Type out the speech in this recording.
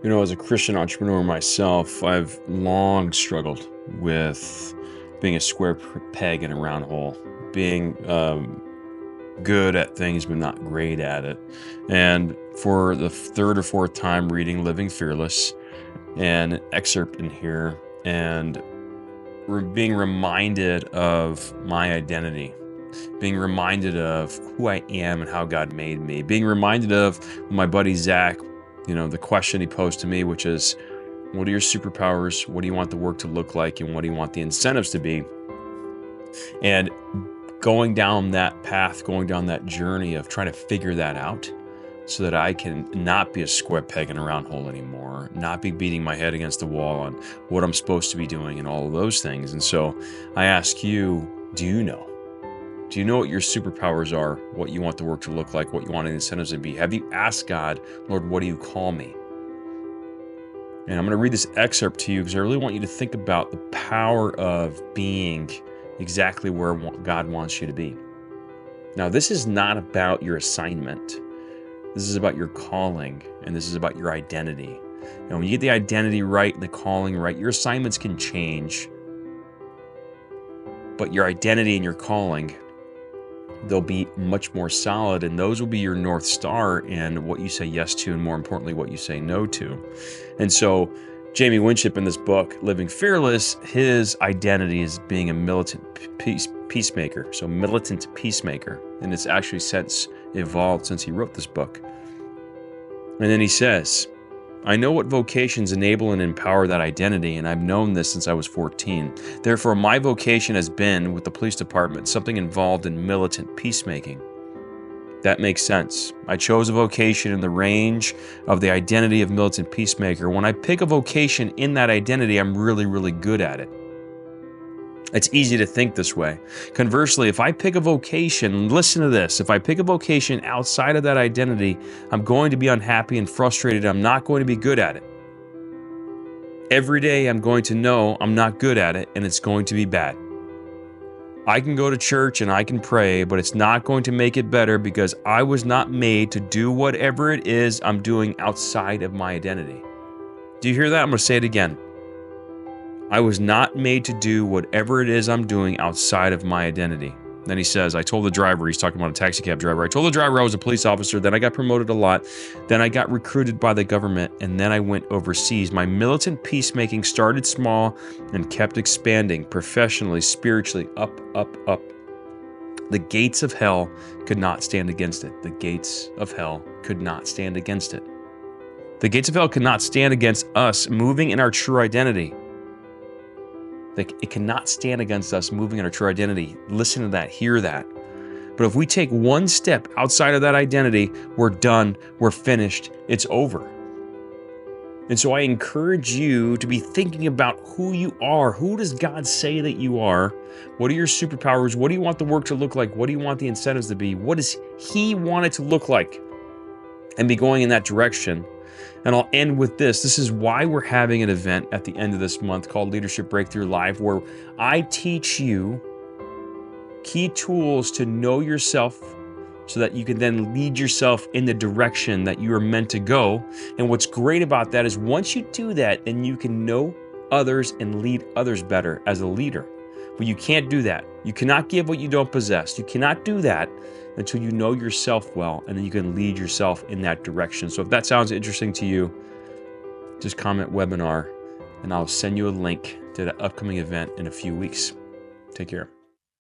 As a Christian entrepreneur myself, I've long struggled with being a square peg in a round hole, being good at things but not great at it. And for the third or fourth time reading Living Fearless, and an excerpt in here, and being reminded of my identity, being reminded of who I am and how God made me, being reminded of my buddy Zach, the question he posed to me, which is, what are your superpowers? What do you want the work to look like? And what do you want the incentives to be? And going down that path, going down that journey of trying to figure that out so that I can not be a square peg in a round hole anymore, not be beating my head against the wall on what I'm supposed to be doing and all of those things. And so I ask you, do you know? Do you know what your superpowers are, what you want the work to look like, what you want the incentives to be? Have you asked God, Lord, what do you call me? And I'm going to read this excerpt to you because I really want you to think about the power of being exactly where God wants you to be. Now, this is not about your assignment. This is about your calling, and this is about your identity. And when you get the identity right and the calling right, your assignments can change, but your identity and your calling, they'll be much more solid, and those will be your North Star in what you say yes to, and more importantly, what you say no to. And so Jamie Winship in this book, Living Fearless, his identity is being a militant peacemaker. So militant peacemaker. And it's actually since evolved since he wrote this book. And then he says, I know what vocations enable and empower that identity, and I've known this since I was 14. Therefore, my vocation has been, with the police department, something involved in militant peacemaking. That makes sense. I chose a vocation in the range of the identity of militant peacemaker. When I pick a vocation in that identity, I'm really, really good at it. It's easy to think this way. Conversely, if I pick a vocation, listen to this, if I pick a vocation outside of that identity, I'm going to be unhappy and frustrated. I'm not going to be good at it. Every day I'm going to know I'm not good at it, and it's going to be bad. I can go to church and I can pray, but it's not going to make it better because I was not made to do whatever it is I'm doing outside of my identity. Do you hear that? I'm going to say it again. I was not made to do whatever it is I'm doing outside of my identity. Then he says, I told the driver, he's talking about a taxi cab driver, I told the driver I was a police officer, then I got promoted a lot, then I got recruited by the government, and then I went overseas. My militant peacemaking started small and kept expanding professionally, spiritually, up, up, up. The gates of hell could not stand against it. The gates of hell could not stand against it. The gates of hell could not stand against us moving in our true identity. It cannot stand against us moving in our true identity. Listen to that, hear that. But if we take one step outside of that identity, we're done, we're finished, it's over. And so I encourage you to be thinking about who you are. Who does God say that you are? What are your superpowers? What do you want the work to look like? What do you want the incentives to be? What does He want it to look like? And be going in that direction. And I'll end with this. This is why we're having an event at the end of this month called Leadership Breakthrough Live, where I teach you key tools to know yourself so that you can then lead yourself in the direction that you are meant to go. And what's great about that is once you do that, then you can know others and lead others better as a leader. But you can't do that. You cannot give what you don't possess. You cannot do that until you know yourself well, and then you can lead yourself in that direction. So if that sounds interesting to you, just comment webinar, and I'll send you a link to the upcoming event in a few weeks. Take care.